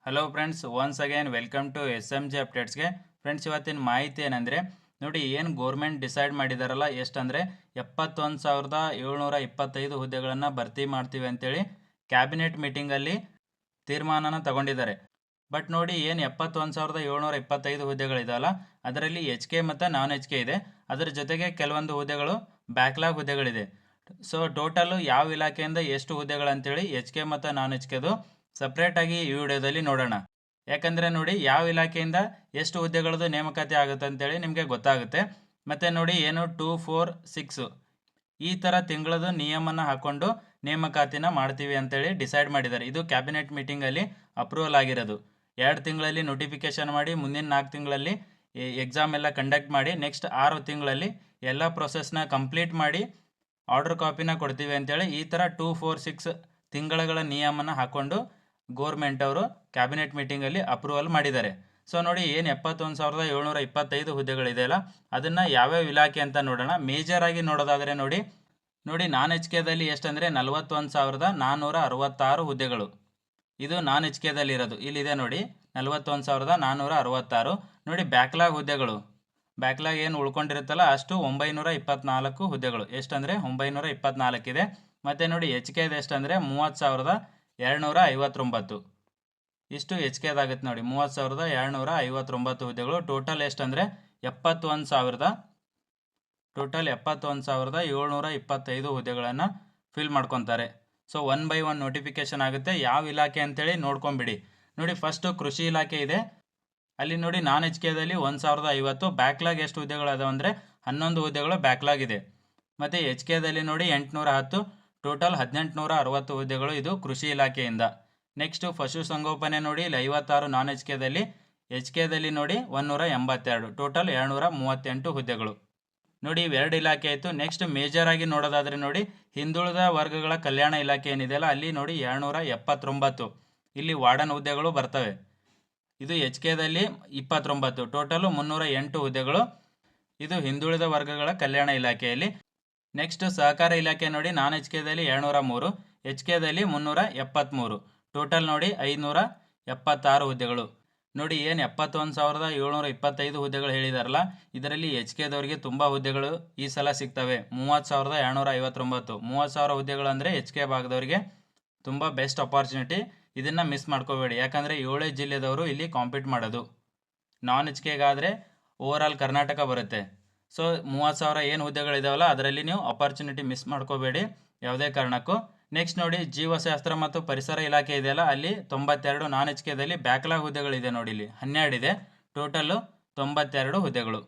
Hello friends, once again welcome to SMG ಅಪ್ಡೇಟ್ಸ್ಗೆ. Friends, ಇವತ್ತಿನ ಮಾಹಿತಿ ಏನಂದರೆ ನೋಡಿ, ಏನು ಗೋರ್ಮೆಂಟ್ ಡಿಸೈಡ್ ಮಾಡಿದಾರಲ್ಲ, ಎಷ್ಟಂದರೆ 71,725 ಹುದ್ದೆಗಳನ್ನು ಭರ್ತಿ ಮಾಡ್ತೀವಿ ಅಂತೇಳಿ ಕ್ಯಾಬಿನೆಟ್ ಮೀಟಿಂಗಲ್ಲಿ ತೀರ್ಮಾನನ ತಗೊಂಡಿದ್ದಾರೆ. ಬಟ್ ನೋಡಿ, ಏನು 71,725 ಹುದ್ದೆಗಳಿದಾವಲ್ಲ, ಅದರಲ್ಲಿ HK ಮತ್ತು ನಾನ್ HK ಇದೆ. ಅದರ ಜೊತೆಗೆ ಕೆಲವೊಂದು ಹುದ್ದೆಗಳು ಬ್ಯಾಕ್ಲಾಗ್ ಹುದ್ದೆಗಳಿದೆ. ಸೊ ಟೋಟಲು ಯಾವ ಇಲಾಖೆಯಿಂದ ಎಷ್ಟು ಹುದ್ದೆಗಳಂತೇಳಿ HK ಮತ್ತು ನಾನ್ HKದು ಸಪ್ರೇಟಾಗಿ ಈ ವಿಡಿಯೋದಲ್ಲಿ ನೋಡೋಣ. ಯಾಕಂದರೆ ನೋಡಿ, ಯಾವ ಇಲಾಖೆಯಿಂದ ಎಷ್ಟು ಹುದ್ದೆಗಳದ್ದು ನೇಮಕಾತಿ ಆಗುತ್ತೆ ಅಂತೇಳಿ ನಿಮಗೆ ಗೊತ್ತಾಗುತ್ತೆ. ಮತ್ತು ನೋಡಿ, ಏನು 2, 4, 6 ಈ ಥರ ತಿಂಗಳದು ನಿಯಮನ ಹಾಕ್ಕೊಂಡು ನೇಮಕಾತಿನ ಮಾಡ್ತೀವಿ ಅಂತೇಳಿ ಡಿಸೈಡ್ ಮಾಡಿದ್ದಾರೆ. ಇದು ಕ್ಯಾಬಿನೆಟ್ ಮೀಟಿಂಗಲ್ಲಿ ಅಪ್ರೂವಲ್ ಆಗಿರೋದು. 2 ತಿಂಗಳಲ್ಲಿ ನೋಟಿಫಿಕೇಷನ್ ಮಾಡಿ, ಮುಂದಿನ 4 ತಿಂಗಳಲ್ಲಿ ಎಕ್ಸಾಮ್ ಎಲ್ಲ ಕಂಡಕ್ಟ್ ಮಾಡಿ, ನೆಕ್ಸ್ಟ್ 6 ತಿಂಗಳಲ್ಲಿ ಎಲ್ಲ ಪ್ರೊಸೆಸ್ನ ಕಂಪ್ಲೀಟ್ ಮಾಡಿ ಆರ್ಡರ್ ಕಾಪಿನ ಕೊಡ್ತೀವಿ ಅಂತೇಳಿ ಈ ಥರ 2, 4, 6 ತಿಂಗಳ ನಿಯಮನ ಹಾಕ್ಕೊಂಡು ಗೋರ್ಮೆಂಟ್ ಅವರು ಕ್ಯಾಬಿನೆಟ್ ಮೀಟಿಂಗಲ್ಲಿ ಅಪ್ರೂವಲ್ ಮಾಡಿದ್ದಾರೆ. ಸೊ ನೋಡಿ, ಏನು 71,725 ಹುದ್ದೆಗಳಿದೆಯಲ್ಲ, ಅದನ್ನು ಯಾವ್ಯಾವ ಇಲಾಖೆ ಅಂತ ನೋಡೋಣ. ಮೇಜರ್ ಆಗಿ ನೋಡೋದಾದರೆ ನೋಡಿ, ನಾನ್ HKದಲ್ಲಿ ಎಷ್ಟಂದರೆ 41,466 ಹುದ್ದೆಗಳು. ಇದು ನಾನ್ HKದಲ್ಲಿ ಇರೋದು. ಇಲ್ಲಿದೆ ನೋಡಿ, 41,466. ನೋಡಿ, ಬ್ಯಾಕ್ಲಾಗ್ ಹುದ್ದೆಗಳು, ಬ್ಯಾಕ್ಲಾಗ್ ಏನು ಉಳ್ಕೊಂಡಿರುತ್ತಲ್ಲ ಅಷ್ಟು 924 ಹುದ್ದೆಗಳು. ಎಷ್ಟಂದರೆ 924 ಇದೆ. ಮತ್ತು ನೋಡಿ, HKದು ಎಷ್ಟಂದರೆ 30,259. ಇಷ್ಟು HKದಾಗುತ್ತೆ ನೋಡಿ, 30,259 ಹುದ್ದೆಗಳು. ಟೋಟಲ್ ಎಷ್ಟಂದರೆ 71,725 ಹುದ್ದೆಗಳನ್ನು ಫಿಲ್ ಮಾಡ್ಕೊತಾರೆ. ಸೊ 1 by 1 ನೋಟಿಫಿಕೇಷನ್ ಆಗುತ್ತೆ. ಯಾವ ಇಲಾಖೆ ಅಂತೇಳಿ ನೋಡ್ಕೊಂಬಿಡಿ. ನೋಡಿ, ಫಸ್ಟು ಕೃಷಿ ಇಲಾಖೆ ಇದೆ. ಅಲ್ಲಿ ನೋಡಿ, ನಾನ್ HKದಲ್ಲಿ 1,050. ಬ್ಯಾಕ್ಲಾಗ್ ಎಷ್ಟು ಹುದ್ದೆಗಳು ಅದಾವೆ ಅಂದರೆ 11 ಹುದ್ದೆಗಳು ಬ್ಯಾಕ್ಲಾಗ್ ಇದೆ. ಮತ್ತು HKದಲ್ಲಿ ನೋಡಿ 810. ಟೋಟಲ್ 1860 ಹುದ್ದೆಗಳು ಇದು ಕೃಷಿ ಇಲಾಖೆಯಿಂದ. ನೆಕ್ಸ್ಟು ಪಶುಸಂಗೋಪನೆ ನೋಡಿ, ಇಲ್ಲಿ 56 ನಾನ್ HKದಲ್ಲಿ ನೋಡಿ 182. ಟೋಟಲ್ 238 ಹುದ್ದೆಗಳು. ನೋಡಿ, ಇವೆರಡು ಇಲಾಖೆ ಆಯಿತು. ನೆಕ್ಸ್ಟ್ ಮೇಜರ್ ಆಗಿ ನೋಡೋದಾದರೆ ನೋಡಿ, ಹಿಂದುಳಿದ ವರ್ಗಗಳ ಕಲ್ಯಾಣ ಇಲಾಖೆ ಏನಿದೆಯಲ್ಲ, ಅಲ್ಲಿ ನೋಡಿ 279. ಇಲ್ಲಿ ವಾರ್ಡನ್ ಹುದ್ದೆಗಳು ಬರ್ತವೆ. ಇದು HKದಲ್ಲಿ 29. ಟೋಟಲು 308 ಹುದ್ದೆಗಳು. ಇದು ಹಿಂದುಳಿದ ವರ್ಗಗಳ ಕಲ್ಯಾಣ ಇಲಾಖೆಯಲ್ಲಿ. ನೆಕ್ಸ್ಟ್ ಸಹಕಾರ ಇಲಾಖೆ ನೋಡಿ, ನಾನ್ HKದಲ್ಲಿ 203, HKದಲ್ಲಿ 373. ಟೋಟಲ್ ನೋಡಿ 576 ಹುದ್ದೆಗಳು. ನೋಡಿ, ಏನು 71,725 ಹುದ್ದೆಗಳು ಹೇಳಿದಾರಲ್ಲ, ಇದರಲ್ಲಿ HKದವ್ರಿಗೆ ತುಂಬ ಹುದ್ದೆಗಳು ಈ ಸಲ ಸಿಗ್ತವೆ. 30,259. 30,000 ಹುದ್ದೆಗಳು ಅಂದರೆ HK ಭಾಗದವರಿಗೆ ತುಂಬ ಬೆಸ್ಟ್ ಅಪಾರ್ಚುನಿಟಿ. ಇದನ್ನು ಮಿಸ್ ಮಾಡ್ಕೋಬೇಡಿ. ಯಾಕಂದರೆ 7 ಜಿಲ್ಲೆದವರು ಇಲ್ಲಿ ಕಾಂಪೀಟ್ ಮಾಡೋದು. ನಾನ್ HKಗಾದರೆ ಓವರಾಲ್ ಕರ್ನಾಟಕ ಬರುತ್ತೆ. ಸೊ 30,000 ಏನು ಹುದ್ದೆಗಳಿದಾವಲ್ಲ, ಅದರಲ್ಲಿ ನೀವು ಅಪಾರ್ಚುನಿಟಿ ಮಿಸ್ ಮಾಡ್ಕೋಬೇಡಿ ಯಾವುದೇ ಕಾರಣಕ್ಕೂ. ನೆಕ್ಸ್ಟ್ ನೋಡಿ, ಜೀವಶಾಸ್ತ್ರ ಮತ್ತು ಪರಿಸರ ಇಲಾಖೆ ಇದೆಯಲ್ಲ, ಅಲ್ಲಿ 92. ನಾನ್ HKದಲ್ಲಿ ಬ್ಯಾಕ್ಲಾಗ್ ಹುದ್ದೆಗಳಿದೆ ನೋಡಿ, ಇಲ್ಲಿ 12 ಇದೆ. ಟೋಟಲ್ಲು 92 ಹುದ್ದೆಗಳು.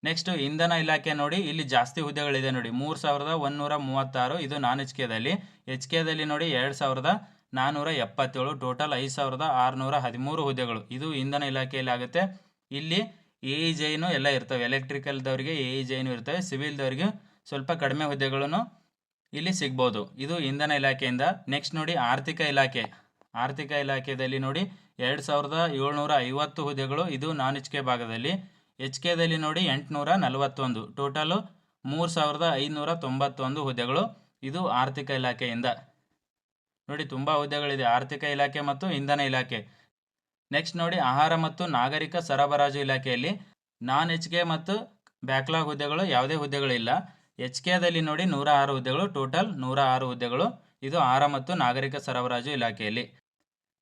ನೆಕ್ಸ್ಟು ಇಂಧನ ಇಲಾಖೆ ನೋಡಿ, ಇಲ್ಲಿ ಜಾಸ್ತಿ ಹುದ್ದೆಗಳಿದೆ ನೋಡಿ, 3,136. ಇದು ನಾನ್ HKದಲ್ಲಿ. HKದಲ್ಲಿ ನೋಡಿ 2,477. ಟೋಟಲ್ 5,613 ಹುದ್ದೆಗಳು. ಇದು ಇಂಧನ ಇಲಾಖೆಯಲ್ಲಿ ಆಗುತ್ತೆ. ಇಲ್ಲಿ AEJನು ಎಲ್ಲ ಇರ್ತವೆ. ಎಲೆಕ್ಟ್ರಿಕಲ್ದವ್ರಿಗೆ AEJನು ಇರ್ತವೆ. ಸಿವಿಲ್ದವ್ರಿಗೆ ಸ್ವಲ್ಪ ಕಡಿಮೆ ಹುದ್ದೆಗಳನ್ನು ಇಲ್ಲಿ ಸಿಗ್ಬೋದು. ಇದು ಇಂಧನ ಇಲಾಖೆಯಿಂದ. ನೆಕ್ಸ್ಟ್ ನೋಡಿ, ಆರ್ಥಿಕ ಇಲಾಖೆ. ಆರ್ಥಿಕ ಇಲಾಖೆಯಲ್ಲಿ ನೋಡಿ 2,750 ಹುದ್ದೆಗಳು. ಇದು ನಾನ್ HK ಭಾಗದಲ್ಲಿ. HKದಲ್ಲಿ ನೋಡಿ 841. ಟೋಟಲು 3,591 ಹುದ್ದೆಗಳು. ಇದು ಆರ್ಥಿಕ ಇಲಾಖೆಯಿಂದ. ನೋಡಿ, ತುಂಬ ಹುದ್ದೆಗಳಿದೆ ಆರ್ಥಿಕ ಇಲಾಖೆ ಮತ್ತು ಇಂಧನ ಇಲಾಖೆ. ನೆಕ್ಸ್ಟ್ ನೋಡಿ, ಆಹಾರ ಮತ್ತು ನಾಗರಿಕ ಸರಬರಾಜು ಇಲಾಖೆಯಲ್ಲಿ ನಾನ್ HK ಮತ್ತು ಬ್ಯಾಕ್ಲಾಗ್ ಹುದ್ದೆಗಳು ಯಾವುದೇ ಹುದ್ದೆಗಳಿಲ್ಲ. HKದಲ್ಲಿ ನೋಡಿ 106 ಹುದ್ದೆಗಳು. ಟೋಟಲ್ 106 ಹುದ್ದೆಗಳು. ಇದು ಆಹಾರ ಮತ್ತು ನಾಗರಿಕ ಸರಬರಾಜು ಇಲಾಖೆಯಲ್ಲಿ.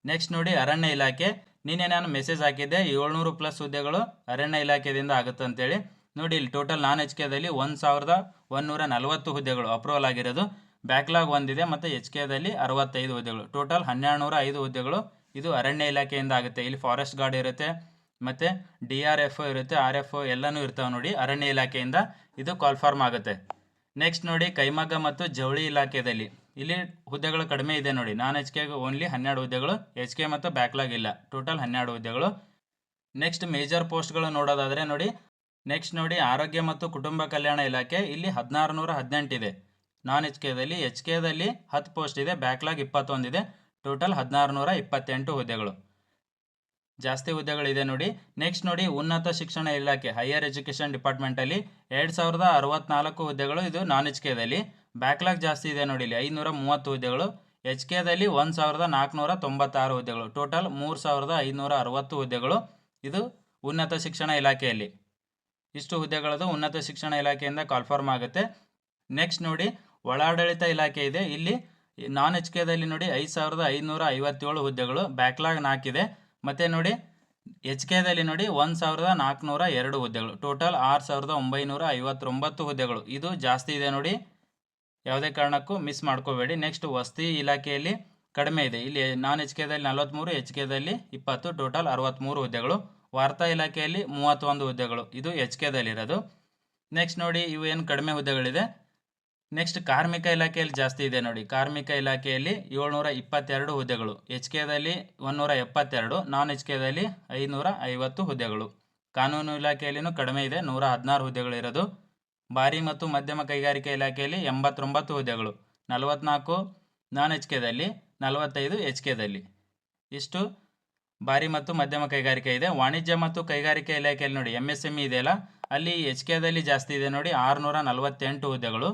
ನೆಕ್ಸ್ಟ್ ನೋಡಿ, ಅರಣ್ಯ ಇಲಾಖೆ. ನಿನ್ನೆ ನಾನು ಮೆಸೇಜ್ ಹಾಕಿದ್ದೆ, 700+ ಹುದ್ದೆಗಳು ಅರಣ್ಯ ಇಲಾಖೆಯಿಂದ ಆಗುತ್ತೆ ಅಂತೇಳಿ. ನೋಡಿ, ಇಲ್ಲಿ ಟೋಟಲ್ ನಾನ್ HKದಲ್ಲಿ 1,140 ಹುದ್ದೆಗಳು ಅಪ್ರೂವಲ್ ಆಗಿರೋದು. ಬ್ಯಾಕ್ಲಾಗ್ ಒಂದಿದೆ. ಮತ್ತು HKದಲ್ಲಿ 65 ಹುದ್ದೆಗಳು. ಟೋಟಲ್ 1,205 ಹುದ್ದೆಗಳು. ಇದು ಅರಣ್ಯ ಇಲಾಖೆಯಿಂದ ಆಗುತ್ತೆ. ಇಲ್ಲಿ ಫಾರೆಸ್ಟ್ ಗಾರ್ಡ್ ಇರುತ್ತೆ, ಮತ್ತು DRF ಇರುತ್ತೆ, RF ಎಲ್ಲನೂ ಇರ್ತಾವೆ ನೋಡಿ. ಅರಣ್ಯ ಇಲಾಖೆಯಿಂದ ಇದು ಕಾಲ್ಫಾರ್ಮ್ ಆಗುತ್ತೆ. ನೆಕ್ಸ್ಟ್ ನೋಡಿ, ಕೈಮಗ್ಗ ಮತ್ತು ಜವಳಿ ಇಲಾಖೆಯಲ್ಲಿ ಇಲ್ಲಿ ಹುದ್ದೆಗಳು ಕಡಿಮೆ ಇದೆ ನೋಡಿ. ನಾನ್ HKಗೆ ಓನ್ಲಿ 12 ಹುದ್ದೆಗಳು. HK ಮತ್ತು ಬ್ಯಾಕ್ಲಾಗ್ ಇಲ್ಲ. ಟೋಟಲ್ 12 ಹುದ್ದೆಗಳು. ನೆಕ್ಸ್ಟ್ ಮೇಜರ್ ಪೋಸ್ಟ್ಗಳು ನೋಡೋದಾದರೆ ನೋಡಿ, ನೆಕ್ಸ್ಟ್ ನೋಡಿ, ಆರೋಗ್ಯ ಮತ್ತು ಕುಟುಂಬ ಕಲ್ಯಾಣ ಇಲಾಖೆ. ಇಲ್ಲಿ 1,618 ಇದೆ ನಾನ್ HKದಲ್ಲಿ. HKದಲ್ಲಿ 10 ಪೋಸ್ಟ್ ಇದೆ. ಬ್ಯಾಕ್ಲಾಗ್ 21 ಇದೆ. ಟೋಟಲ್ 1,628 ಹುದ್ದೆಗಳು. ಜಾಸ್ತಿ ಹುದ್ದೆಗಳಿದೆ ನೋಡಿ. ನೆಕ್ಸ್ಟ್ ನೋಡಿ, ಉನ್ನತ ಶಿಕ್ಷಣ ಇಲಾಖೆ, ಹೈಯರ್ ಎಜುಕೇಷನ್ ಡಿಪಾರ್ಟ್ಮೆಂಟಲ್ಲಿ 2,064 ಹುದ್ದೆಗಳು. ಇದು ನಾನ್ HKದಲ್ಲಿ. ಬ್ಯಾಕ್ಲಾಗ್ ಜಾಸ್ತಿ ಇದೆ ನೋಡಿ, ಇಲ್ಲಿ 530 ಹುದ್ದೆಗಳು. ಎಚ್ ಕೆದಲ್ಲಿ 1496 ಹುದ್ದೆಗಳು, ಟೋಟಲ್ 3560 ಹುದ್ದೆಗಳು. ಇದು ಉನ್ನತ ಶಿಕ್ಷಣ ಇಲಾಖೆಯಲ್ಲಿ ಇಷ್ಟು ಹುದ್ದೆಗಳದು ಉನ್ನತ ಶಿಕ್ಷಣ ಇಲಾಖೆಯಿಂದ ಕಾಲ್ಫಾರ್ಮ್ ಆಗುತ್ತೆ. ನೆಕ್ಸ್ಟ್ ನೋಡಿ ಒಳಾಡಳಿತ ಇಲಾಖೆ ಇದೆ. ಇಲ್ಲಿ ನಾನ್ ಎಚ್ ಕೆದಲ್ಲಿ ನೋಡಿ 5557 ಹುದ್ದೆಗಳು, ಬ್ಯಾಕ್ಲಾಗ್ 4 ಇದೆ. ಮತ್ತು ನೋಡಿ ಎಚ್ ಕೆದಲ್ಲಿ ನೋಡಿ 1402 ಹುದ್ದೆಗಳು, ಟೋಟಲ್ 6959 ಹುದ್ದೆಗಳು. ಇದು ಜಾಸ್ತಿ ಇದೆ ನೋಡಿ, ಯಾವುದೇ ಕಾರಣಕ್ಕೂ ಮಿಸ್ ಮಾಡ್ಕೋಬೇಡಿ. ನೆಕ್ಸ್ಟ್ ವಸತಿ ಇಲಾಖೆಯಲ್ಲಿ ಕಡಿಮೆ ಇದೆ. ಇಲ್ಲಿ ನಾನ್ ಎಚ್ ಕೆದಲ್ಲಿ 43, ಎಚ್ ಕೆದಲ್ಲಿ 20, ಟೋಟಲ್ 63 ಹುದ್ದೆಗಳು. ವಾರ್ತಾ ಇಲಾಖೆಯಲ್ಲಿ 31 ಹುದ್ದೆಗಳು, ಇದು ಎಚ್ ಕೆದಲ್ಲಿರೋದು. ನೆಕ್ಸ್ಟ್ ನೋಡಿ ಇವು ಏನು ಕಡಿಮೆ ಹುದ್ದೆಗಳಿದೆ. ನೆಕ್ಸ್ಟ್ ಕಾರ್ಮಿಕ ಇಲಾಖೆಯಲ್ಲಿ ಜಾಸ್ತಿ ಇದೆ ನೋಡಿ. ಕಾರ್ಮಿಕ ಇಲಾಖೆಯಲ್ಲಿ 722 ಹುದ್ದೆಗಳು, ಎಚ್ ಕೆದಲ್ಲಿ 172, ನಾನ್ ಎಚ್ ಕೆದಲ್ಲಿ 550 ಹುದ್ದೆಗಳು. ಕಾನೂನು ಇಲಾಖೆಯಲ್ಲಿನೂ ಕಡಿಮೆ ಇದೆ, 116 ಹುದ್ದೆಗಳು ಇರೋದು. ಭಾರಿ ಮತ್ತು ಮಧ್ಯಮ ಕೈಗಾರಿಕೆ ಇಲಾಖೆಯಲ್ಲಿ 89 ಹುದ್ದೆಗಳು, 44 ನಾನ್ ಎಚ್ ಕೆದಲ್ಲಿ, 45 ಎಚ್ ಕೆದಲ್ಲಿ. ಇಷ್ಟು ಭಾರಿ ಮತ್ತು ಮಧ್ಯಮ ಕೈಗಾರಿಕೆ ಇದೆ. ವಾಣಿಜ್ಯ ಮತ್ತು ಕೈಗಾರಿಕೆ ಇಲಾಖೆಯಲ್ಲಿ ನೋಡಿ MSME ಇದೆಯಲ್ಲ, ಅಲ್ಲಿ ಎಚ್ ಕೆದಲ್ಲಿ ಜಾಸ್ತಿ ಇದೆ ನೋಡಿ, 648 ಹುದ್ದೆಗಳು,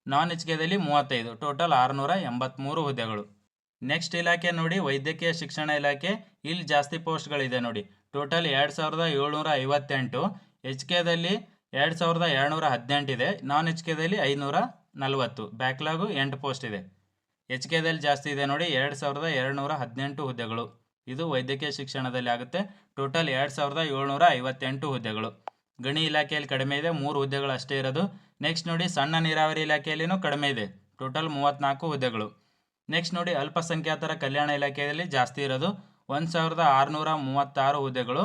ನಾನ್ ಎಚ್ ಕೆದಲ್ಲಿ 35, ಟೋಟಲ್ 683 ಹುದ್ದೆಗಳು. ನೆಕ್ಸ್ಟ್ ಇಲಾಖೆ ನೋಡಿ ವೈದ್ಯಕೀಯ ಶಿಕ್ಷಣ ಇಲಾಖೆ. ಇಲ್ಲಿ ಜಾಸ್ತಿ ಪೋಸ್ಟ್ಗಳಿದೆ ನೋಡಿ, ಟೋಟಲ್ 2758, ಎಚ್ ಕೆದಲ್ಲಿ 2718 ಇದೆ, ನಾನ್ ಎಚ್ ಕೆದಲ್ಲಿ 540, ಬ್ಯಾಕ್ಲಾಗು 8 ಪೋಸ್ಟ್ ಇದೆ. ಎಚ್ ಕೆದಲ್ಲಿ ಜಾಸ್ತಿ ಇದೆ ನೋಡಿ, 2218 ಹುದ್ದೆಗಳು. ಇದು ವೈದ್ಯಕೀಯ ಶಿಕ್ಷಣದಲ್ಲಿ ಆಗುತ್ತೆ. ಟೋಟಲ್ 2758 ಹುದ್ದೆಗಳು. ಗಣಿ ಇಲಾಖೆಯಲ್ಲಿ ಕಡಿಮೆ ಇದೆ, 3 ಹುದ್ದೆಗಳು ಅಷ್ಟೇ ಇರೋದು. ನೆಕ್ಸ್ಟ್ ನೋಡಿ ಸಣ್ಣ ನೀರಾವರಿ ಇಲಾಖೆಯಲ್ಲಿನೂ ಕಡಿಮೆ ಇದೆ, ಟೋಟಲ್ 34 ಹುದ್ದೆಗಳು. ನೆಕ್ಸ್ಟ್ ನೋಡಿ ಅಲ್ಪಸಂಖ್ಯಾತರ ಕಲ್ಯಾಣ ಇಲಾಖೆಯಲ್ಲಿ ಜಾಸ್ತಿ ಇರೋದು, 1636 ಹುದ್ದೆಗಳು.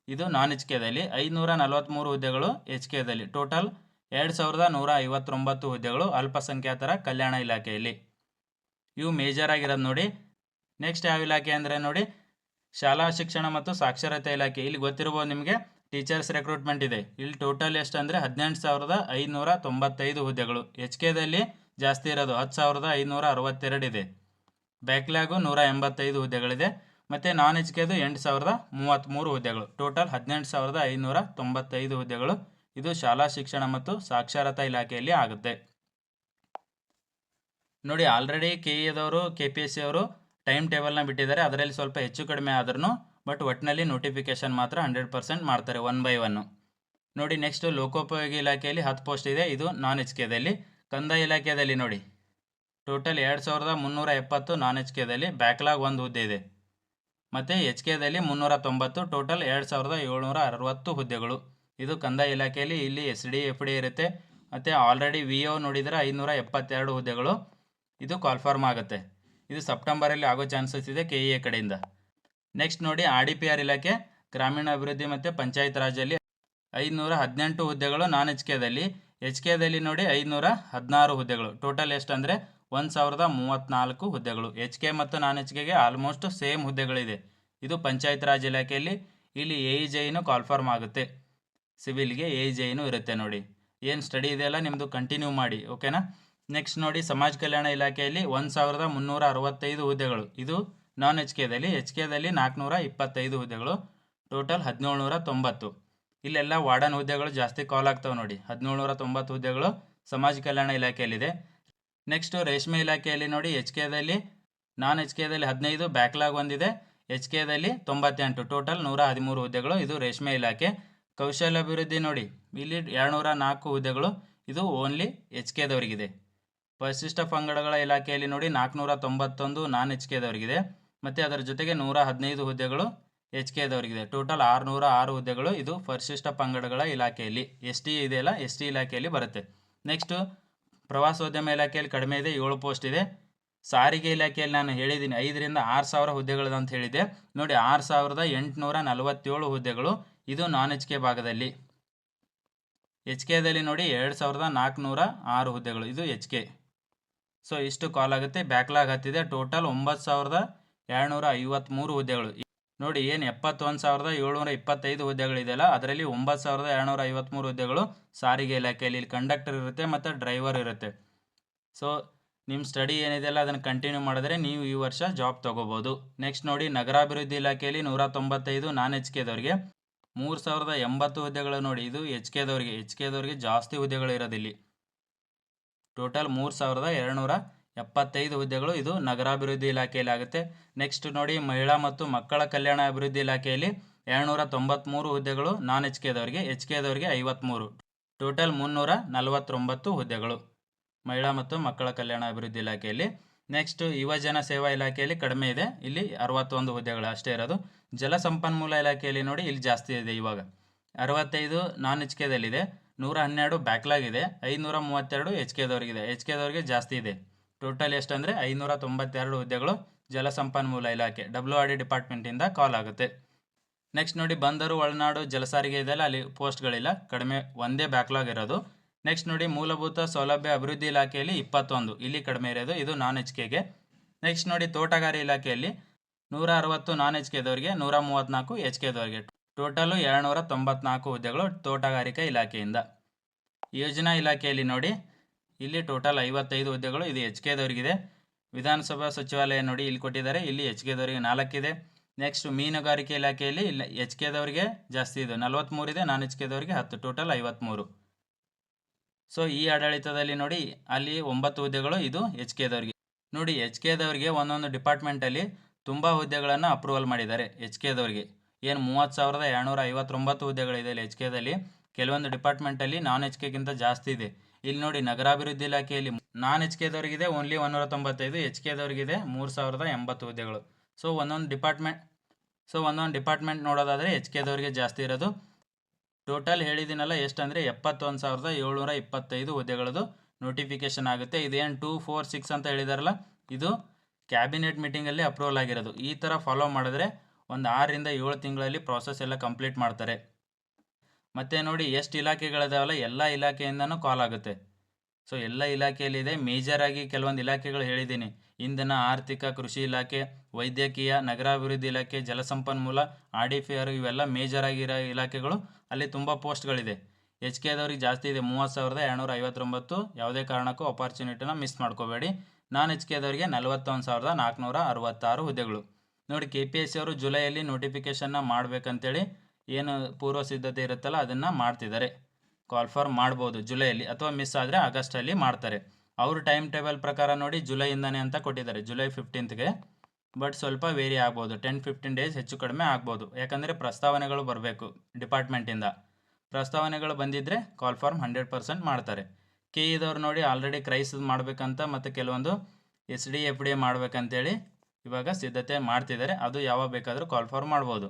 ಇದು ನಾನ್ ಎಚ್ ಕೆದಲ್ಲಿ, 543 ಹುದ್ದೆಗಳು ಎಚ್ ಕೆದಲ್ಲಿ, ಟೋಟಲ್ 2159 ಹುದ್ದೆಗಳು ಅಲ್ಪಸಂಖ್ಯಾತರ ಕಲ್ಯಾಣ ಇಲಾಖೆಯಲ್ಲಿ. ಇವು ಮೇಜರ್ ಆಗಿರೋದು ನೋಡಿ. ನೆಕ್ಸ್ಟ್ ಯಾವ ಇಲಾಖೆ ಅಂದರೆ ನೋಡಿ ಶಾಲಾ ಶಿಕ್ಷಣ ಮತ್ತು ಸಾಕ್ಷರತೆ ಇಲಾಖೆ. ಇಲ್ಲಿ ಗೊತ್ತಿರ್ಬೋದು ನಿಮಗೆ, ಟೀಚರ್ಸ್ ರೆಕ್ರೂಟ್ಮೆಂಟ್ ಇದೆ. ಇಲ್ಲಿ ಟೋಟಲ್ ಎಷ್ಟು ಅಂದರೆ 18595 ಹುದ್ದೆಗಳು. ಎಚ್ ಕೆದಲ್ಲಿ ಜಾಸ್ತಿ ಇರೋದು 10562 ಇದೆ, ಬ್ಯಾಕ್ಲಾಗು 185 ಹುದ್ದೆಗಳಿದೆ. ಮತ್ತು ನಾನ್ ಎಚ್ ಕೆದು 8033 ಹುದ್ದೆಗಳು, ಟೋಟಲ್ 18595 ಹುದ್ದೆಗಳು. ಇದು ಶಾಲಾ ಶಿಕ್ಷಣ ಮತ್ತು ಸಾಕ್ಷರತಾ ಇಲಾಖೆಯಲ್ಲಿ ಆಗುತ್ತೆ ನೋಡಿ. ಆಲ್ರೆಡಿ KE KPSC ಅವರು ಟೈಮ್ ಟೇಬಲ್ನ ಬಿಟ್ಟಿದ್ದಾರೆ, ಅದರಲ್ಲಿ ಸ್ವಲ್ಪ ಹೆಚ್ಚು ಕಡಿಮೆ ಆದ್ರೂ ಬಟ್ ಒಟ್ಟಿನಲ್ಲಿ ನೋಟಿಫಿಕೇಶನ್ ಮಾತ್ರ 100% ಮಾಡ್ತಾರೆ 1 by 1 ನೋಡಿ. ನೆಕ್ಸ್ಟ್ ಲೋಕೋಪಯೋಗಿ ಇಲಾಖೆಯಲ್ಲಿ 10 ಪೋಸ್ಟ್ ಇದೆ, ಇದು ನಾನ್ ಎಚ್ ಕೆದಲ್ಲಿ. ಕಂದಾಯ ಇಲಾಖೆಯಲ್ಲಿ ನೋಡಿ ಟೋಟಲ್ 2370 ನಾನ್ ಎಚ್ ಕೆದಲ್ಲಿ, ಬ್ಯಾಕ್ಲಾಗ್ 1 ಹುದ್ದೆ ಇದೆ. ಮತ್ತು ಎಚ್ ಕೆದಲ್ಲಿ 390, ಟೋಟಲ್ 2760 ಹುದ್ದೆಗಳು. ಇದು ಕಂದಾಯ ಇಲಾಖೆಯಲ್ಲಿ. ಇಲ್ಲಿ SD FD ಇರುತ್ತೆ. ಮತ್ತು ಆಲ್ರೆಡಿ VO ನೋಡಿದರೆ 572 ಹುದ್ದೆಗಳು. ಇದು ಕಾಲ್ಫಾರ್ಮ್ ಆಗುತ್ತೆ. ಇದು ಸೆಪ್ಟೆಂಬರಲ್ಲಿ ಆಗೋ ಚಾನ್ಸಸ್ ಇದೆ KEA ಕಡೆಯಿಂದ. ನೆಕ್ಸ್ಟ್ ನೋಡಿ RDPR ಇಲಾಖೆ, ಗ್ರಾಮೀಣ ಅಭಿವೃದ್ಧಿ ಮತ್ತು ಪಂಚಾಯತ್ ರಾಜಲ್ಲಿ 518 ಹುದ್ದೆಗಳು ನಾನ್ ಎಚ್ ಕೆದಲ್ಲಿ. ಎಚ್ ಕೆದಲ್ಲಿ ನೋಡಿ 516 ಹುದ್ದೆಗಳು, ಟೋಟಲ್ ಎಷ್ಟು ಅಂದರೆ 1034 ಹುದ್ದೆಗಳು. ಎಚ್ ಕೆ ಮತ್ತು ನಾನ್ ಎಚ್ ಕೆಗೆ ಆಲ್ಮೋಸ್ಟ್ ಸೇಮ್ ಹುದ್ದೆಗಳಿದೆ. ಇದು ಪಂಚಾಯತ್ ರಾಜ್ ಇಲಾಖೆಯಲ್ಲಿ. ಇಲ್ಲಿ AEJನೂ ಕಾಲ್ಫಾರ್ಮ್ ಆಗುತ್ತೆ, ಸಿವಿಲ್ಗೆ AEJನೂ ಇರುತ್ತೆ ನೋಡಿ. ಏನು ಸ್ಟಡಿ ಇದೆಯಲ್ಲ ನಿಮ್ಮದು ಕಂಟಿನ್ಯೂ ಮಾಡಿ, ಓಕೆನಾ. ನೆಕ್ಸ್ಟ್ ನೋಡಿ ಸಮಾಜ ಕಲ್ಯಾಣ ಇಲಾಖೆಯಲ್ಲಿ 1365 ಹುದ್ದೆಗಳು. ಇದು ನಾನ್ ಎಚ್ ಕೆದಲ್ಲಿ. ಎಚ್ ಕೆದಲ್ಲಿ 425 ಹುದ್ದೆಗಳು, ಟೋಟಲ್ 1790. ಇಲ್ಲೆಲ್ಲ ವಾರ್ಡನ್ ಹುದ್ದೆಗಳು ಜಾಸ್ತಿ ಕಾಲ್ ಆಗ್ತವೆ ನೋಡಿ, 1790 ಹುದ್ದೆಗಳು ಸಮಾಜ ಕಲ್ಯಾಣ ಇಲಾಖೆಯಲ್ಲಿದೆ. ನೆಕ್ಸ್ಟು ರೇಷ್ಮೆ ಇಲಾಖೆಯಲ್ಲಿ ನೋಡಿ ಎಚ್ ಕೆದಲ್ಲಿ, ನಾನ್ ಎಚ್ ಕೆದಲ್ಲಿ 15, ಬ್ಯಾಕ್ಲಾಗ್ ಒಂದಿದೆ. ಎಚ್ ಕೆದಲ್ಲಿ 98, ಟೋಟಲ್ 113 ಹುದ್ದೆಗಳು. ಇದು ರೇಷ್ಮೆ ಇಲಾಖೆ. ಕೌಶಲ್ಯ ಅಭಿವೃದ್ಧಿ ನೋಡಿ, ಇಲ್ಲಿ 204 ಹುದ್ದೆಗಳು. ಇದು ಓನ್ಲಿ ಎಚ್ ಕೆದವರಿಗಿದೆ. ಪರಿಶಿಷ್ಟ ಪಂಗಡಗಳ ಇಲಾಖೆಯಲ್ಲಿ ನೋಡಿ 491 ನಾನ್ ಎಚ್ ಕೆದವರಿಗಿದೆ. ಮತ್ತು ಅದರ ಜೊತೆಗೆ 115 ಹುದ್ದೆಗಳು ಎಚ್ ಕೆದವರಿಗಿದೆ, ಟೋಟಲ್ 606 ಹುದ್ದೆಗಳು. ಇದು ಪರಿಶಿಷ್ಟ ಪಂಗಡಗಳ ಇಲಾಖೆಯಲ್ಲಿ, ST ಇದೆಯಲ್ಲ ST ಇಲಾಖೆಯಲ್ಲಿ ಬರುತ್ತೆ. ನೆಕ್ಸ್ಟು ಪ್ರವಾಸೋದ್ಯಮ ಇಲಾಖೆಯಲ್ಲಿ ಕಡಿಮೆ ಇದೆ, 7 ಪೋಸ್ಟ್ ಇದೆ. ಸಾರಿಗೆ ಇಲಾಖೆಯಲ್ಲಿ ನಾನು ಹೇಳಿದ್ದೀನಿ 5000 ರಿಂದ 6000 ಹುದ್ದೆಗಳು ಅಂತ ಹೇಳಿದ್ದೆ ನೋಡಿ, 6847 ಹುದ್ದೆಗಳು. ಇದು ನಾನ್ ಎಚ್ ಕೆ ಭಾಗದಲ್ಲಿ. ಎಚ್ ಕೆದಲ್ಲಿ ನೋಡಿ 2406 ಹುದ್ದೆಗಳು, ಇದು ಎಚ್ ಕೆ. ಸೊ ಇಷ್ಟು ಕಾಲ್ ಆಗುತ್ತೆ. ಬ್ಯಾಕ್ಲಾಗ್ ಹತ್ತಿದೆ, ಟೋಟಲ್ 9253 ಹುದ್ದೆಗಳು ನೋಡಿ. ಏನು 71725 ಹುದ್ದೆಗಳಿದೆಯಲ್ಲ, ಅದರಲ್ಲಿ 9253 ಹುದ್ದೆಗಳು ಸಾರಿಗೆ ಇಲಾಖೆಯಲ್ಲಿ. ಇಲ್ಲಿ ಕಂಡಕ್ಟರ್ ಇರುತ್ತೆ ಮತ್ತು ಡ್ರೈವರ್ ಇರುತ್ತೆ. ಸೊ ನಿಮ್ಮ ಸ್ಟಡಿ ಏನಿದೆಯಲ್ಲ ಅದನ್ನು ಕಂಟಿನ್ಯೂ ಮಾಡಿದ್ರೆ ನೀವು ಈ ವರ್ಷ ಜಾಬ್ ತೊಗೋಬೋದು. ನೆಕ್ಸ್ಟ್ ನೋಡಿ ನಗರಾಭಿವೃದ್ಧಿ ಇಲಾಖೆಯಲ್ಲಿ 195 ನಾನ್ ಎಚ್ ಕೆದವ್ರಿಗೆ, 3080 ಹುದ್ದೆಗಳು ನೋಡಿ. ಇದು ಎಚ್ ಕೆದವ್ರಿಗೆ ಜಾಸ್ತಿ ಹುದ್ದೆಗಳು ಇರೋದಿಲ್ಲಿ, ಟೋಟಲ್ 3220 75 ಹುದ್ದೆಗಳು ಇದು ನಗರಾಭಿವೃದ್ಧಿ ಇಲಾಖೆಯಲ್ಲಿ ಆಗುತ್ತೆ. ನೆಕ್ಸ್ಟ್ ನೋಡಿ, ಮಹಿಳಾ ಮತ್ತು ಮಕ್ಕಳ ಕಲ್ಯಾಣ ಅಭಿವೃದ್ಧಿ ಇಲಾಖೆಯಲ್ಲಿ 293 ಹುದ್ದೆಗಳು ನಾನ್ ಎಚ್ ಕೆದವರಿಗೆ, ಎಚ್ ಕೆದವರಿಗೆ 53, ಟೋಟಲ್ 349 ಹುದ್ದೆಗಳು ಮಹಿಳಾ ಮತ್ತು ಮಕ್ಕಳ ಕಲ್ಯಾಣ ಅಭಿವೃದ್ಧಿ ಇಲಾಖೆಯಲ್ಲಿ. ನೆಕ್ಸ್ಟ್ ಯುವಜನ ಸೇವಾ ಇಲಾಖೆಯಲ್ಲಿ ಕಡಿಮೆ ಇದೆ, ಇಲ್ಲಿ 61 ಹುದ್ದೆಗಳು ಅಷ್ಟೇ ಇರೋದು. ಜಲಸಂಪನ್ಮೂಲ ಇಲಾಖೆಯಲ್ಲಿ ನೋಡಿ ಇಲ್ಲಿ ಜಾಸ್ತಿ ಇದೆ, ಇವಾಗ 65 ನಾನ್ ಎಚ್ ಕೆದಲ್ಲಿದೆ, 112 ಬ್ಯಾಕ್ಲಾಗ್ ಇದೆ, 532 ಎಚ್ ಕೆದವ್ರಿಗಿದೆ, ಎಚ್ ಕೆದವ್ರಿಗೆ ಜಾಸ್ತಿ ಇದೆ. ಟೋಟಲ್ ಎಷ್ಟಂದರೆ 592 ಹುದ್ದೆಗಳು ಜಲಸಂಪನ್ಮೂಲ ಇಲಾಖೆ WRD ಡಿಪಾರ್ಟ್ಮೆಂಟಿಂದ ಕಾಲ್ ಆಗುತ್ತೆ. ನೆಕ್ಸ್ಟ್ ನೋಡಿ, ಬಂದರು ಒಳನಾಡು ಜಲಸಾರಿಗೆ ಇದೆಯಲ್ಲ, ಅಲ್ಲಿ ಪೋಸ್ಟ್ಗಳಿಲ್ಲ, ಕಡಿಮೆ ಒಂದೇ ಬ್ಯಾಕ್ಲಾಗ್ ಇರೋದು. ನೆಕ್ಸ್ಟ್ ನೋಡಿ, ಮೂಲಭೂತ ಸೌಲಭ್ಯ ಅಭಿವೃದ್ಧಿ ಇಲಾಖೆಯಲ್ಲಿ 21, ಇಲ್ಲಿ ಕಡಿಮೆ ಇರೋದು, ಇದು ನಾನ್ ಎಚ್ ಕೆಗೆ. ನೆಕ್ಸ್ಟ್ ನೋಡಿ, ತೋಟಗಾರಿ ಇಲಾಖೆಯಲ್ಲಿ 160 ನಾನ್ ಎಚ್ ಕೆದವರಿಗೆ, 134 ಎಚ್ ಕೆದವರಿಗೆ, ಟೋಟಲು 294 ಹುದ್ದೆಗಳು ತೋಟಗಾರಿಕಾ ಇಲಾಖೆಯಿಂದ. ಯೋಜನಾ ಇಲಾಖೆಯಲ್ಲಿ ನೋಡಿ, ಇಲ್ಲಿ ಟೋಟಲ್ 55 ಹುದ್ದೆಗಳು, ಇದು ಎಚ್ ಕೆದವರಿಗಿದೆ. ವಿಧಾನಸಭಾ ಸಚಿವಾಲಯ ನೋಡಿ ಇಲ್ಲಿ ಕೊಟ್ಟಿದ್ದಾರೆ, ಇಲ್ಲಿ ಎಚ್ ಕೆದವರಿಗೆ 4 ಇದೆ. ನೆಕ್ಸ್ಟ್ ಮೀನುಗಾರಿಕೆ ಇಲಾಖೆಯಲ್ಲಿ ಇಲ್ಲಿ ಎಚ್ ಕೆದವರಿಗೆ ಜಾಸ್ತಿ ಇದೆ, 43 ಇದೆ, ನಾನ್ ಎಚ್ ಕೆದವರಿಗೆ 10, ಟೋಟಲ್ 53. ಸೊ ಈ ಆಡಳಿತದಲ್ಲಿ ನೋಡಿ ಅಲ್ಲಿ 9 ಹುದ್ದೆಗಳು ಇದು ಎಚ್ ಕೆದವರಿಗೆ. ನೋಡಿ, ಎಚ್ ಕೆದವರಿಗೆ ಒಂದೊಂದು ಡಿಪಾರ್ಟ್ಮೆಂಟಲ್ಲಿ ತುಂಬ ಹುದ್ದೆಗಳನ್ನು ಅಪ್ರೂವಲ್ ಮಾಡಿದ್ದಾರೆ. ಎಚ್ ಕೆದವರಿಗೆ ಏನು 30,259 ಹುದ್ದೆಗಳಿದೆ ಇಲ್ಲಿ ಎಚ್ ಕೆದಲ್ಲಿ. ಕೆಲವೊಂದು ಡಿಪಾರ್ಟ್ಮೆಂಟಲ್ಲಿ ನಾನ್ ಎಚ್ ಕೆಗಿಂತ ಜಾಸ್ತಿ ಇದೆ. ಇಲ್ಲಿ ನೋಡಿ, ನಗರಾಭಿವೃದ್ಧಿ ಇಲಾಖೆಯಲ್ಲಿ ನಾನ್ ಎಚ್ ಕೆದವರಿಗಿದೆ ಓನ್ಲಿ 195, ಎಚ್ ಕೆದವರಿಗಿದೆ 3,080 ಹುದ್ದೆಗಳು. ಸೊ ಒಂದೊಂದು ಡಿಪಾರ್ಟ್ಮೆಂಟ್ ನೋಡೋದಾದರೆ ಎಚ್ ಕೆದವರಿಗೆ ಜಾಸ್ತಿ ಇರೋದು. ಟೋಟಲ್ ಹೇಳಿದ್ದೀನಲ್ಲ ಎಷ್ಟಂದರೆ 71,725 ಹುದ್ದೆಗಳದು ನೋಟಿಫಿಕೇಶನ್ ಆಗುತ್ತೆ. ಇದೇನು 2, 4, 6 ಅಂತ ಹೇಳಿದಾರಲ್ಲ, ಇದು ಕ್ಯಾಬಿನೆಟ್ ಮೀಟಿಂಗಲ್ಲಿ ಅಪ್ರೂವಲ್ ಆಗಿರೋದು. ಈ ಥರ ಫಾಲೋ ಮಾಡಿದ್ರೆ ಒಂದು 6 ರಿಂದ 7 ತಿಂಗಳಲ್ಲಿ ಪ್ರಾಸೆಸ್ ಎಲ್ಲ ಕಂಪ್ಲೀಟ್ ಮಾಡ್ತಾರೆ. ಮತ್ತು ನೋಡಿ, ಎಷ್ಟು ಇಲಾಖೆಗಳಿದಾವಲ್ಲ ಎಲ್ಲ ಇಲಾಖೆಯಿಂದನೂ ಕಾಲ್ ಆಗುತ್ತೆ. ಸೊ ಎಲ್ಲ ಇಲಾಖೆಯಲ್ಲಿದೆ. ಮೇಜರಾಗಿ ಕೆಲವೊಂದು ಇಲಾಖೆಗಳು ಹೇಳಿದ್ದೀನಿ, ಇಂಧನ, ಆರ್ಥಿಕ, ಕೃಷಿ ಇಲಾಖೆ, ವೈದ್ಯಕೀಯ, ನಗರಾಭಿವೃದ್ಧಿ ಇಲಾಖೆ, ಜಲಸಂಪನ್ಮೂಲ, RDPR, ಇವೆಲ್ಲ ಮೇಜರಾಗಿರೋ ಇಲಾಖೆಗಳು. ಅಲ್ಲಿ ತುಂಬ ಪೋಸ್ಟ್ಗಳಿದೆ. ಎಚ್ ಕೆದವ್ರಿಗೆ ಜಾಸ್ತಿ ಇದೆ, 30,259. ಯಾವುದೇ ಕಾರಣಕ್ಕೂ ಅಪಾರ್ಚುನಿಟಿನ ಮಿಸ್ ಮಾಡ್ಕೋಬೇಡಿ. ನಾನ್ ಎಚ್ ಕೆದವ್ರಿಗೆ 41,466 ಹುದ್ದೆಗಳು. ನೋಡಿ, KPSC ಅವರು ಜುಲೈಯಲ್ಲಿ ನೋಟಿಫಿಕೇಷನ್ನ ಮಾಡಬೇಕಂತೇಳಿ ಏನು ಪೂರ್ವ ಸಿದ್ಧತೆ ಇರುತ್ತಲ್ಲ ಅದನ್ನು ಮಾಡ್ತಿದ್ದಾರೆ. ಕಾಲ್ಫಾರ್ಮ್ ಮಾಡ್ಬೋದು ಜುಲೈಯಲ್ಲಿ, ಅಥವಾ ಮಿಸ್ ಆದರೆ ಆಗಸ್ಟಲ್ಲಿ ಮಾಡ್ತಾರೆ. ಅವರು ಟೈಮ್ ಟೇಬಲ್ ಪ್ರಕಾರ ನೋಡಿ ಜುಲೈಯಿಂದನೇ ಅಂತ ಕೊಟ್ಟಿದ್ದಾರೆ, ಜುಲೈ 15ಗೆ. ಬಟ್ ಸ್ವಲ್ಪ ವೇರಿ ಆಗ್ಬೋದು, 10-15 ಡೇಸ್ ಹೆಚ್ಚು ಕಡಿಮೆ ಆಗ್ಬೋದು. ಯಾಕಂದರೆ ಪ್ರಸ್ತಾವನೆಗಳು ಬರಬೇಕು ಡಿಪಾರ್ಟ್ಮೆಂಟಿಂದ. ಪ್ರಸ್ತಾವನೆಗಳು ಬಂದಿದ್ದರೆ ಕಾಲ್ಫಾರ್ಮ್ 100% ಮಾಡ್ತಾರೆ. KEದವ್ರು ನೋಡಿ ಆಲ್ರೆಡಿ ಕ್ರೈಸಿಸ್ ಮಾಡಬೇಕಂತ ಮತ್ತು ಕೆಲವೊಂದು SD FD ಮಾಡಬೇಕಂತೇಳಿ ಇವಾಗ ಸಿದ್ಧತೆ ಮಾಡ್ತಿದ್ದಾರೆ. ಅದು ಯಾವಾಗ ಬೇಕಾದರೂ ಕಾಲ್ಫಾರ್ಮ್ ಮಾಡ್ಬೋದು.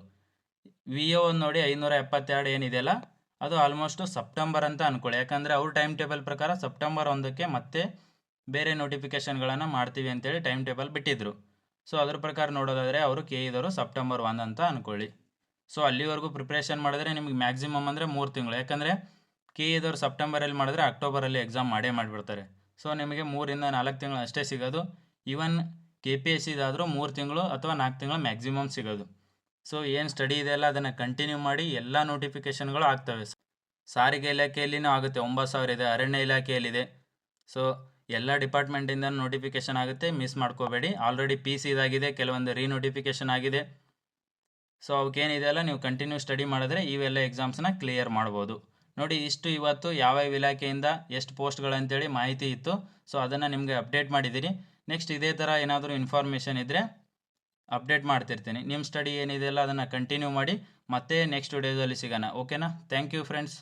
VO ನೋಡಿ 572 ಏನಿದೆಯಲ್ಲ, ಅದು ಆಲ್ಮೋಸ್ಟು ಸೆಪ್ಟೆಂಬರ್ ಅಂತ ಅಂದ್ಕೊಳ್ಳಿ. ಯಾಕಂದರೆ ಅವ್ರ ಟೈಮ್ ಟೇಬಲ್ ಪ್ರಕಾರ ಸೆಪ್ಟೆಂಬರ್ 1ಕ್ಕೆ ಮತ್ತೆ ಬೇರೆ ನೋಟಿಫಿಕೇಷನ್ಗಳನ್ನು ಮಾಡ್ತೀವಿ ಅಂತೇಳಿ ಟೈಮ್ ಟೇಬಲ್ ಬಿಟ್ಟಿದ್ದರು. ಸೊ ಅದ್ರ ಪ್ರಕಾರ ನೋಡೋದಾದರೆ ಅವರು KEದವರು ಸೆಪ್ಟೆಂಬರ್ 1 ಅಂತ ಅಂದ್ಕೊಳ್ಳಿ. ಸೊ ಅಲ್ಲಿವರೆಗೂ ಪ್ರಿಪ್ರೇಷನ್ ಮಾಡಿದ್ರೆ ನಿಮಗೆ ಮ್ಯಾಕ್ಸಿಮಮ್ ಅಂದರೆ 3 ತಿಂಗಳು. ಯಾಕಂದರೆ KEದವರು ಸೆಪ್ಟೆಂಬರಲ್ಲಿ ಮಾಡಿದ್ರೆ ಅಕ್ಟೋಬರಲ್ಲಿ ಎಕ್ಸಾಮ್ ಮಾಡಿಬಿಡ್ತಾರೆ. ಸೊ ನಿಮಗೆ 3 ರಿಂದ 4 ತಿಂಗಳು ಅಷ್ಟೇ ಸಿಗೋದು. ಈವನ್ KPSCದಾದರೂ 3 ತಿಂಗಳು ಅಥವಾ 4 ತಿಂಗಳು ಮ್ಯಾಕ್ಸಿಮಮ್ ಸಿಗೋದು. ಸೊ ಏನು ಸ್ಟಡಿ ಇದೆಯಲ್ಲ ಅದನ್ನು ಕಂಟಿನ್ಯೂ ಮಾಡಿ, ಎಲ್ಲ ನೋಟಿಫಿಕೇಷನ್ಗಳು ಆಗ್ತವೆ. ಸಾರಿಗೆ ಇಲಾಖೆಯಲ್ಲಿನೂ ಆಗುತ್ತೆ, 9,000 ಇದೆ. ಅರಣ್ಯ ಇಲಾಖೆಯಲ್ಲಿದೆ. ಸೊ ಎಲ್ಲ ಡಿಪಾರ್ಟ್ಮೆಂಟಿಂದ ನೋಟಿಫಿಕೇಷನ್ ಆಗುತ್ತೆ, ಮಿಸ್ ಮಾಡ್ಕೋಬೇಡಿ. ಆಲ್ರೆಡಿ PCದಾಗಿದೆ, ಕೆಲವೊಂದು ರೀನೋಟಿಫಿಕೇಷನ್ ಆಗಿದೆ. ಸೊ ಅವಕ್ಕೇನಿದೆಯಲ್ಲ ನೀವು ಕಂಟಿನ್ಯೂ ಸ್ಟಡಿ ಮಾಡಿದ್ರೆ ಇವೆಲ್ಲ ಎಕ್ಸಾಮ್ಸ್ನ ಕ್ಲಿಯರ್ ಮಾಡ್ಬೋದು. ನೋಡಿ, ಇಷ್ಟು ಇವತ್ತು ಯಾವ್ಯಾವ ಇಲಾಖೆಯಿಂದ ಎಷ್ಟು ಪೋಸ್ಟ್ಗಳಂತೇಳಿ ಮಾಹಿತಿ ಇತ್ತು. ಸೊ ಅದನ್ನು ನಿಮಗೆ ಅಪ್ಡೇಟ್ ಮಾಡಿದ್ದೀನಿ. ನೆಕ್ಸ್ಟ್ ಇದೇ ಥರ ಏನಾದರೂ ಇನ್ಫಾರ್ಮೇಷನ್ ಇದ್ದರೆ ಅಪ್ಡೇಟ್ ಮಾಡ್ತಿರ್ತೀನಿ. ನಿಮ್ಮ ಸ್ಟಡಿ ಏನಿದೆಯಲ್ಲ ಅದನ್ನು ಕಂಟಿನ್ಯೂ ಮಾಡಿ. ಮತ್ತೆ ನೆಕ್ಸ್ಟ್ ವಿಡಿಯೋದಲ್ಲಿ ಸಿಗೋಣ. ಓಕೆನಾ? Thank you friends.